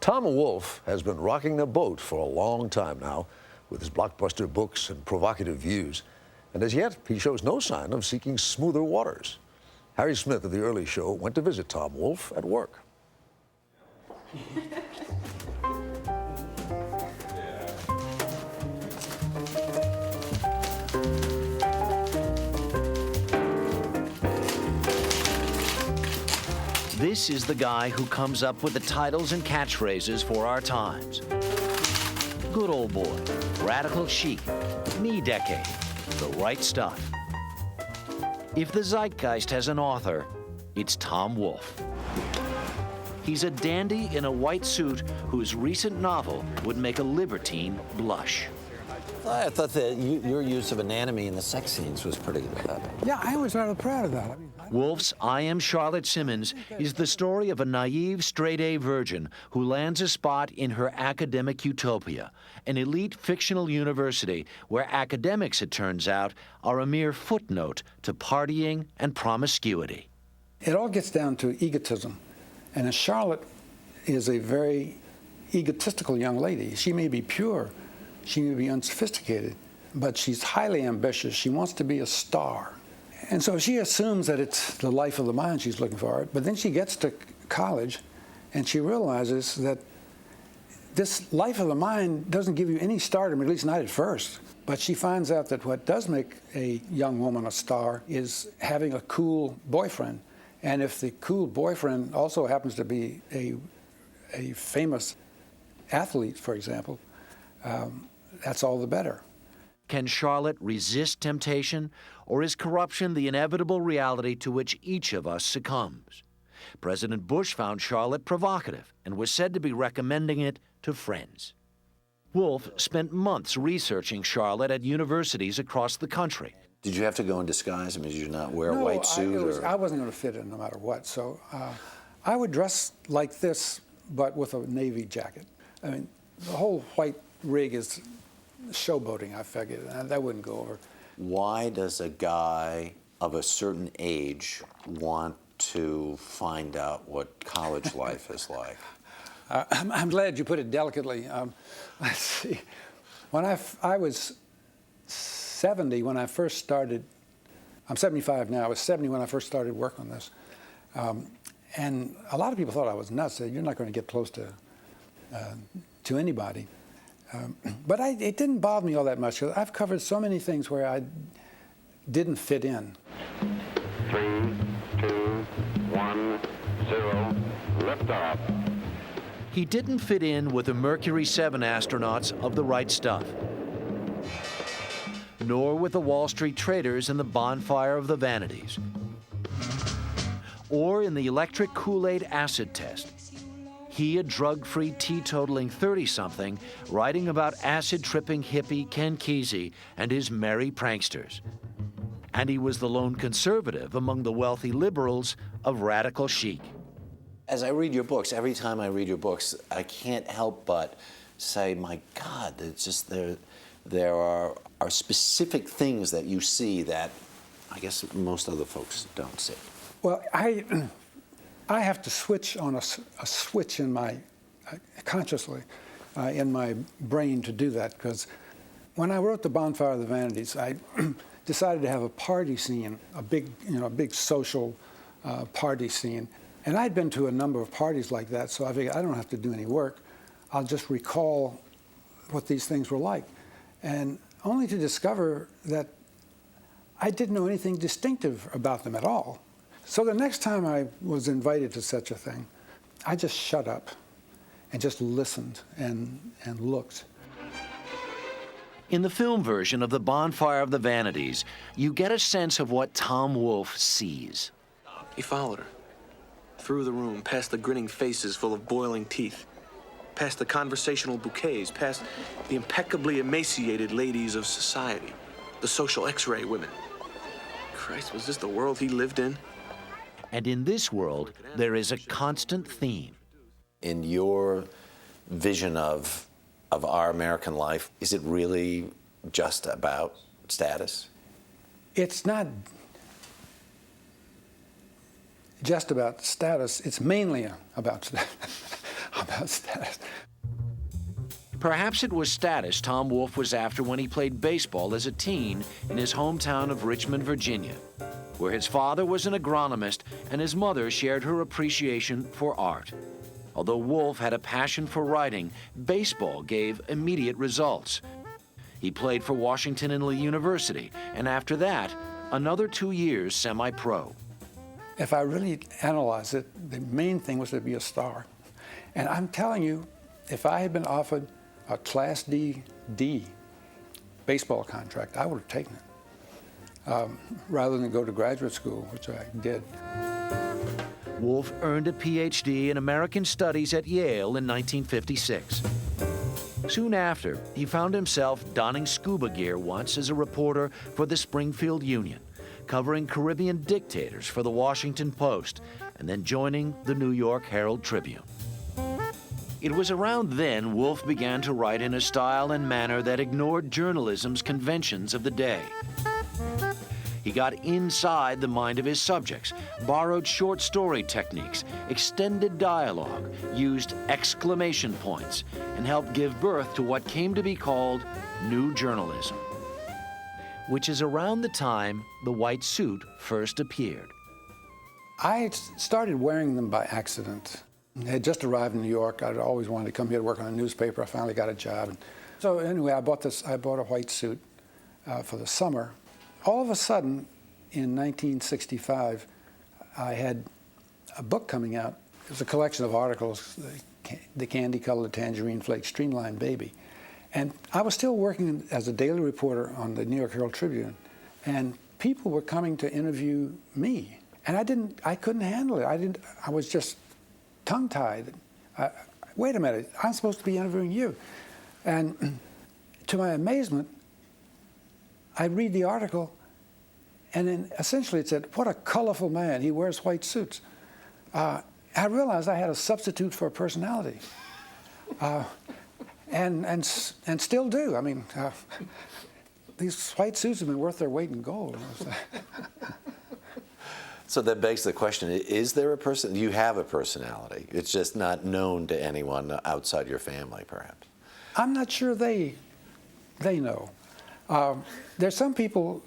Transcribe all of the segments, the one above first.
Tom Wolfe has been rocking the boat for a long time now with his blockbuster books and provocative views. And as yet, he shows no sign of seeking smoother waters. Harry Smith of The Early Show went to visit Tom Wolfe at work. This is the guy who comes up with the titles and catchphrases for our times. Good old boy, radical chic, me decade, the right stuff. If the zeitgeist has an author, it's Tom Wolfe. He's a dandy in a white suit whose recent novel would make a libertine blush. I thought that your use of anatomy in the sex scenes was pretty good. Yeah, I was rather proud of that. Wolfe's I Am Charlotte Simmons is the story of a naive straight-A virgin who lands a spot in her academic utopia, an elite fictional university where academics, it turns out, are a mere footnote to partying and promiscuity. It all gets down to egotism. And Charlotte is a very egotistical young lady. She may be pure, she may be unsophisticated, but she's highly ambitious. She wants to be a star. And so she assumes that it's the life of the mind she's looking for. But then she gets to college and she realizes that this life of the mind doesn't give you any stardom, at least not at first. But she finds out that what does make a young woman a star is having a cool boyfriend. And if the cool boyfriend also happens to be a famous athlete, for example, that's all the better. Can Charlotte resist temptation, or is corruption the inevitable reality to which each of us succumbs? President Bush found Charlotte provocative and was said to be recommending it to friends. Wolfe spent months researching Charlotte at universities across the country. Did you have to go in disguise? I mean, did you not wear No, a white suit? I wasn't going to fit in no matter what. So I would dress like this, but with a navy jacket. I mean, the whole white rig is showboating, I figured, and that wouldn't go over. Why does a guy of a certain age want to find out what college life is like? I'm glad you put it delicately. Let's see. When I was 70 when I first started. I'm 75 now. I was 70 when I first started work on this. And a lot of people thought I was nuts. Said, you're not going to get close to anybody. But it didn't bother me all that much, because I've covered so many things where I didn't fit in. 3, 2, 1, 0, liftoff. He didn't fit in with the Mercury 7 astronauts of The Right Stuff, nor with the Wall Street traders in the Bonfire of the Vanities, or in the electric Kool-Aid acid test. He, a drug-free, teetotaling 30-something, writing about acid-tripping hippie Ken Kesey and his merry pranksters. And he was the lone conservative among the wealthy liberals of radical chic. As I read your books, every time I read your books, I can't help but say, my God, it's just there are specific things that you see that I guess most other folks don't see. Well, I have to switch on a switch in my, consciously, in my brain to do that, because when I wrote The Bonfire of the Vanities, I decided to have a party scene, a big social party scene. And I'd been to a number of parties like that, so I figured I don't have to do any work. I'll just recall what these things were like. And only to discover that I didn't know anything distinctive about them at all. So the next time I was invited to such a thing, I just shut up and just listened and looked. In the film version of The Bonfire of the Vanities, you get a sense of what Tom Wolfe sees. He followed her. Through the room, past the grinning faces full of boiling teeth, past the conversational bouquets, past the impeccably emaciated ladies of society, the social X-ray women. Christ, was this the world he lived in? And in this world, there is a constant theme. In your vision of our American life, is it really just about status? It's not just about status. It's mainly about status. How about status? Perhaps it was status Tom Wolfe was after when he played baseball as a teen in his hometown of Richmond, Virginia, where his father was an agronomist and his mother shared her appreciation for art. Although Wolfe had a passion for writing, baseball gave immediate results. He played for Washington and Lee University, and after that, another 2 years semi-pro. If I really analyze it, the main thing was to be a star. And I'm telling you, if I had been offered a Class D baseball contract, I would have taken it, rather than go to graduate school, which I did. Wolfe earned a PhD in American Studies at Yale in 1956. Soon after, he found himself donning scuba gear once as a reporter for the Springfield Union, covering Caribbean dictators for the Washington Post, and then joining the New York Herald Tribune. It was around then Wolfe began to write in a style and manner that ignored journalism's conventions of the day. He got inside the mind of his subjects, borrowed short story techniques, extended dialogue, used exclamation points, and helped give birth to what came to be called New Journalism, which is around the time the white suit first appeared. I started wearing them by accident. I had just arrived in New York. I'd always wanted to come here to work on a newspaper. I finally got a job. So anyway, I bought a white suit for the summer. All of a sudden, in 1965, I had a book coming out. It was a collection of articles, The Candy-Colored Tangerine Flake Streamline Baby. And I was still working as a daily reporter on the New York Herald Tribune, and people were coming to interview me. And I couldn't handle it. I was just tongue-tied. Wait a minute, I'm supposed to be interviewing you. And to my amazement, I read the article, and then essentially it said, what a colorful man, he wears white suits. I realized I had a substitute for a personality, and still do. I mean, these white suits have been worth their weight in gold. So that begs the question, is there a person, you have a personality, it's just not known to anyone outside your family, perhaps? I'm not sure they know. There's some people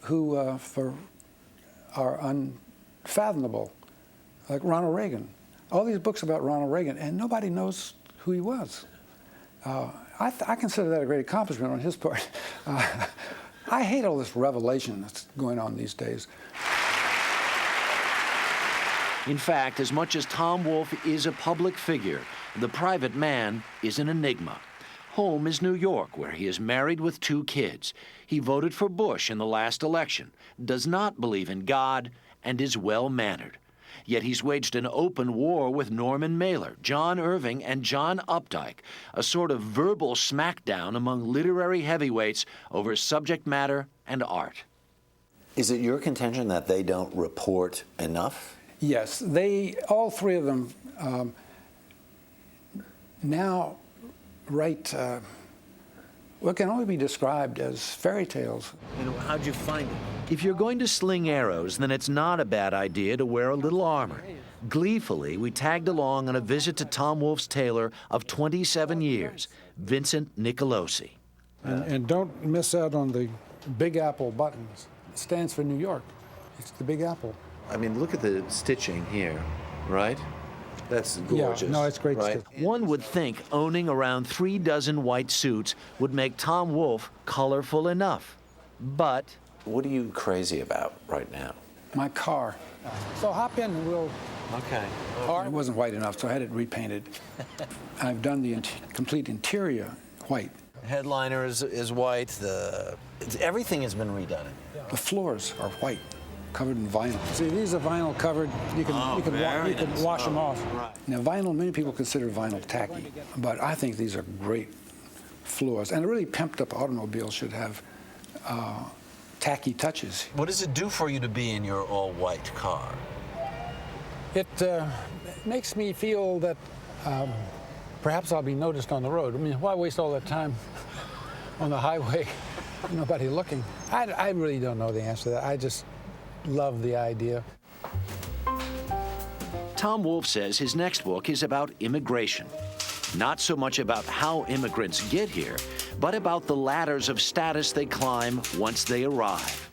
who are unfathomable, like Ronald Reagan. All these books about Ronald Reagan, and nobody knows who he was. I consider that a great accomplishment on his part. I hate all this revelation that's going on these days. In fact, as much as Tom Wolfe is a public figure, the private man is an enigma. Home is New York, where he is married with 2 kids. He voted for Bush in the last election, does not believe in God, and is well-mannered. Yet he's waged an open war with Norman Mailer, John Irving, and John Updike, a sort of verbal smackdown among literary heavyweights over subject matter and art. Is it your contention that they don't report enough? Yes, all 3 of them now write what can only be described as fairy tales. And how'd you find it? If you're going to sling arrows, then it's not a bad idea to wear a little armor. Gleefully, we tagged along on a visit to Tom Wolfe's tailor of 27 years, Vincent Nicolosi. And don't miss out on the Big Apple buttons. It stands for New York. It's the Big Apple. I mean, look at the stitching here, right? That's gorgeous. Yeah, no, it's great right? stuff. One would think owning around 3 dozen white suits would make Tom Wolfe colorful enough. But What are you crazy about right now? My car. So hop in and we'll... Okay. It wasn't white enough, so I had it repainted. I've done the complete interior white. Headliner is white. Everything has been redone. The floors are white, covered in vinyl. See, these are vinyl covered. You can wash them off. Right. Now, vinyl, many people consider vinyl tacky, but I think these are great floors. And a really pimped up automobile should have tacky touches. What does it do for you to be in your all-white car? It makes me feel that perhaps I'll be noticed on the road. I mean, why waste all that time on the highway, nobody looking? I really don't know the answer to that. I just love the idea. Tom Wolfe says his next book is about immigration. Not so much about how immigrants get here, but about the ladders of status they climb once they arrive.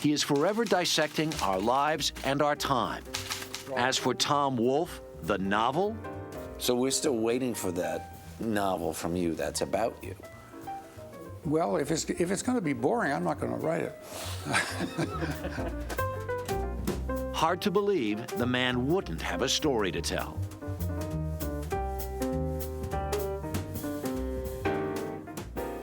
He is forever dissecting our lives and our time. As for Tom Wolfe, the novel, So we're still waiting for that novel from you that's about you. Well, if it's going to be boring, I'm not going to write it. hard to believe the man wouldn't have a story to tell.